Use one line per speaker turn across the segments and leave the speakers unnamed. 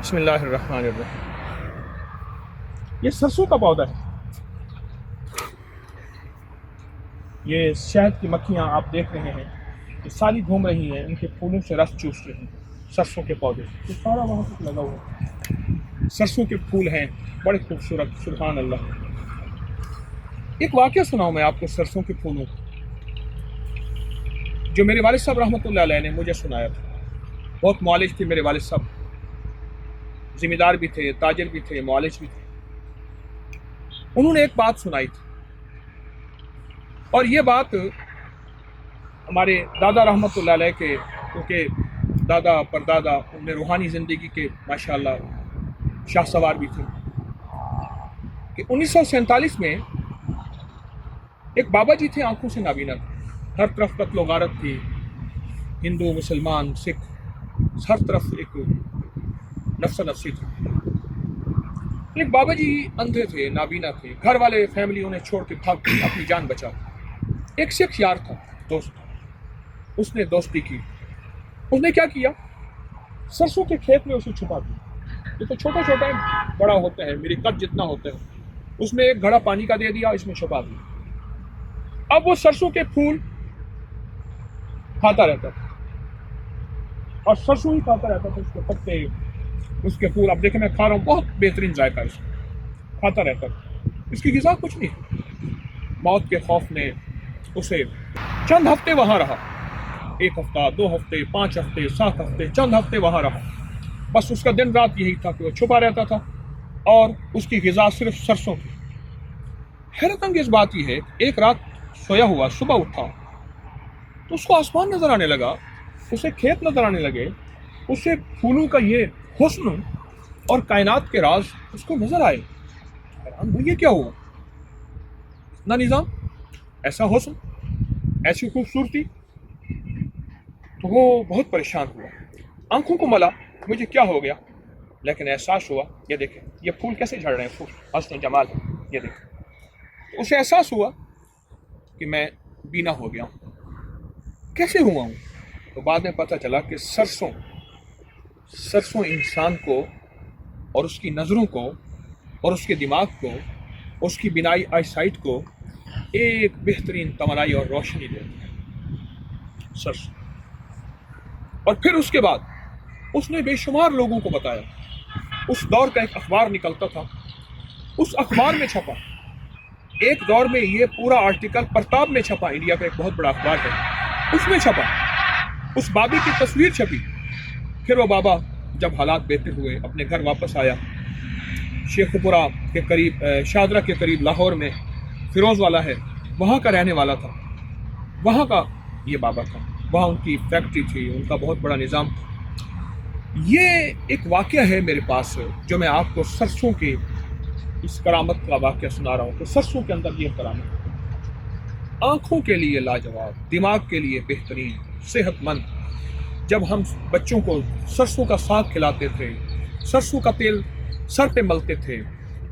बिस्मिल्लाहिर्रहमानिर्रहीम। ये सरसों का पौधा है। ये शहद की मक्खियाँ आप देख रहे हैं, ये सारी घूम रही हैं, इनके फूलों से रस चूस रही हैं। सरसों के पौधे ये सारा वहाँ तक लगा हुआ है। सरसों के फूल हैं, बड़े खूबसूरत, सुभान अल्लाह। एक वाक़या सुनाऊँ मैं आपको सरसों के फूलों का, जो मेरे वालिद साहब रहमतुल्लाह अलैह ने मुझे सुनाया था। बहुत मौलिज थे मेरे वालिद साहब, ज़िम्मेदार भी थे, ताजिर भी थे, मौलिज भी थे। उन्होंने एक बात सुनाई थी, और ये बात हमारे दादा रहमतुल्लाह अलैह के, क्योंकि दादा परदादा उनमें रूहानी ज़िंदगी के माशाअल्लाह शाहसवार भी थे, कि 1947 में एक बाबा जी थे, आंखों से नाबीना थे। हर तरफ कत्ल गारत थी, हिंदू मुसलमान सिख, हर तरफ एक नफ्सा नफसी थी। एक बाबा जी अंधे थे, नाबीना थे, घर वाले फैमिली उन्हें छोड़ के भाग गई, अपनी जान बचा। एक सिख यार था, दोस्त, उसने दोस्ती की। उसने क्या किया, सरसों के खेत में उसे छुपा दिया। ये तो छोटा छोटा बड़ा होता है, मेरी कद जितना होता है। उसमें एक घड़ा पानी का दे दिया, इसमें छुपा दिया। अब वो सरसों के फूल खाता रहता था, और सरसों ही खाता रहता था, उसके पत्ते, उसके फूल। अब देखें, मैं खा रहा हूँ, बहुत बेहतरीन जायका इसका, खाता रहता था। इसकी ग़िज़ा कुछ नहीं। मौत के खौफ ने उसे चंद हफ्ते वहाँ रहा, 1 हफ्ता, 2 हफ्ते, 5 हफ्ते, 7 हफ्ते, चंद हफ्ते वहाँ रहा। बस उसका दिन रात यही था कि वो छुपा रहता था, और उसकी ग़िज़ा सिर्फ सरसों थी। हैरत अंगेज़ बात यह है, एक रात सोया हुआ, सुबह उठा तो उसको आसमान नज़र आने लगा, उसे खेत नज़र आने लगे, उसे फूलों का ये हुस्न और कायनात के राज उसको नज़र आए। हैरान भाई, ये क्या हुआ, इतना निज़ाम, ऐसा हुस्न, ऐसी खूबसूरती। तो वो बहुत परेशान हुआ, आंखों को मला, मुझे क्या हो गया। लेकिन एहसास हुआ, ये देखें, ये फूल कैसे झड़ रहे हैं, फूल हस्न जमाल, ये देखें। तो उसे एहसास हुआ कि मैं बीना हो गया हूँ। कैसे हुआ हूँ? तो बाद में पता चला कि सरसों इंसान को और उसकी नज़रों को और उसके दिमाग को, उसकी बिनाई आईसाइट को एक बेहतरीन तमन्नाई और रोशनी देती है, सरसों। और फिर उसके बाद उसने बेशुमार लोगों को बताया। उस दौर का एक अखबार निकलता था, उस अखबार में छपा, एक दौर में ये पूरा आर्टिकल प्रताप में छपा, इंडिया का एक बहुत बड़ा अखबार है, उसमें छपा, उस बाबी की तस्वीर छपी। फिर वो बाबा जब हालात बेहतर हुए, अपने घर वापस आया, शेखपुरा के करीब, शादरा के करीब लाहौर में फिरोज वाला है, वहाँ का रहने वाला था, वहाँ का ये बाबा था, वहाँ उनकी फैक्ट्री थी, उनका बहुत बड़ा निज़ाम था। ये एक वाक़या है मेरे पास, जो मैं आपको सरसों के इस करामत का वाक़या सुना रहा हूँ। तो सरसों के अंदर ये करामत, आँखों के लिए लाजवाब, दिमाग के लिए बेहतरीन, सेहतमंद। जब हम बच्चों को सरसों का साग खिलाते थे, सरसों का तेल सर पे मलते थे,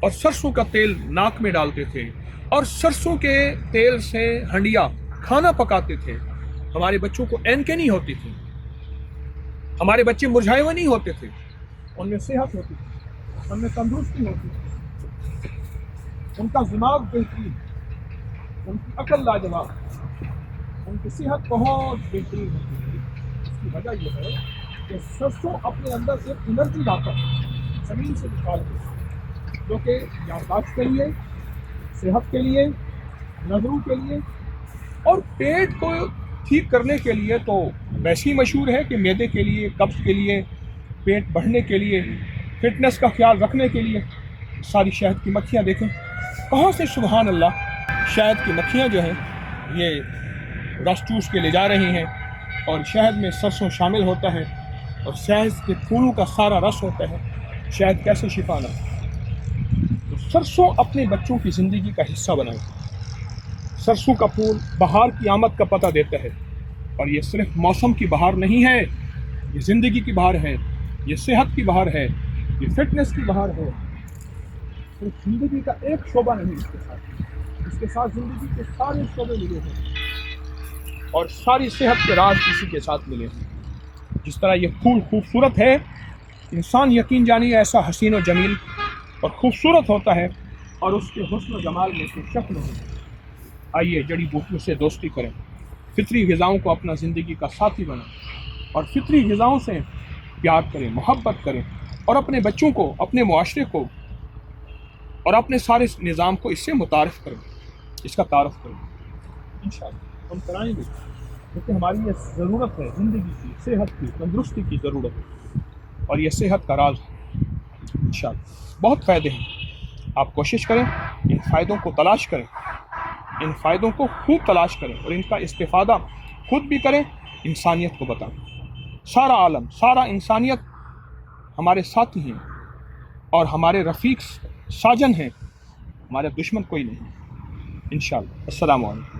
और सरसों का तेल नाक में डालते थे, और सरसों के तेल से हंडिया खाना पकाते थे, हमारे बच्चों को ऐनकें नहीं होती थी, हमारे बच्चे मुरझाए हुए नहीं होते थे, उनमें सेहत होती थी, उनमें तंदुरुस्ती होती थी, उनका दिमाग बेहतरीन, उनकी अकल लाजवाब, उनकी सेहत बहुत बेहतरीन होती थी। इसकी वजह यह है कि सरसों अपने अंदर एक एनर्जी लाता है, ज़मीन से निकाल के, जो कि याददाश्त के लिए, सेहत के लिए, नज़रों के लिए और पेट को ठीक करने के लिए। तो वैसे ही मशहूर है कि मैदे के लिए, कब्ज़ के लिए, पेट बढ़ने के लिए, फिटनेस का ख्याल रखने के लिए सारी शहद की मक्खियाँ देखें कहाँ से, सुभान अल्लाह, शहद की मक्खियाँ जो हैं ये रस चूस के ले जा रही हैं, और शहद में सरसों शामिल होता है, और शहद के फूलों का सारा रस होता है। शहद कैसे शिफाना, तो सरसों अपने बच्चों की ज़िंदगी का हिस्सा बनाए। सरसों का फूल बहार की आमद का पता देता है, और ये सिर्फ मौसम की बहार नहीं है, ये ज़िंदगी की बहार है, ये सेहत की बहार है, ये फिटनेस की बहार है। सिर्फ ज़िंदगी का एक शोबा नहीं, इसके साथ ज़िंदगी के सारे शोबे मिले हैं, और सारी सेहत के राज इसी के साथ मिले हैं। जिस तरह ये फूल खूबसूरत है, इंसान यकीन जानिए ऐसा हसीन व जमील और खूबसूरत होता है और उसके हुस्न व जमाल में कोई शक नहीं। आइए जड़ी बूटियों से दोस्ती करें, फितरी ग़िज़ाओं को अपना ज़िंदगी का साथी बनाएं और फितरी ग़िज़ाओं से प्यार करें, मोहब्बत करें और अपने बच्चों को, अपने मुआशरे को और अपने सारे निज़ाम को इससे मुतारिफ़ करें, इसका तारफ़ करें। इंशाअल्लाह हम कराएंगे, क्योंकि हमारी ये ज़रूरत है, ज़िंदगी की, सेहत की, तंदुरुस्ती की ज़रूरत है और ये सेहत का राज है। इंशाअल्लाह बहुत फ़ायदे हैं, आप कोशिश करें, इन फ़ायदों को तलाश करें, इन फ़ायदों को खूब तलाश करें और इनका इस्तिफ़ादा खुद भी करें, इंसानियत को बताएं। सारा आलम, सारा इंसानियत हमारे साथी हैं और हमारे रफ़ीक साजन हैं, हमारे दुश्मन कोई नहीं। इंशाअल्लाह। अस्सलामु अलैकुम।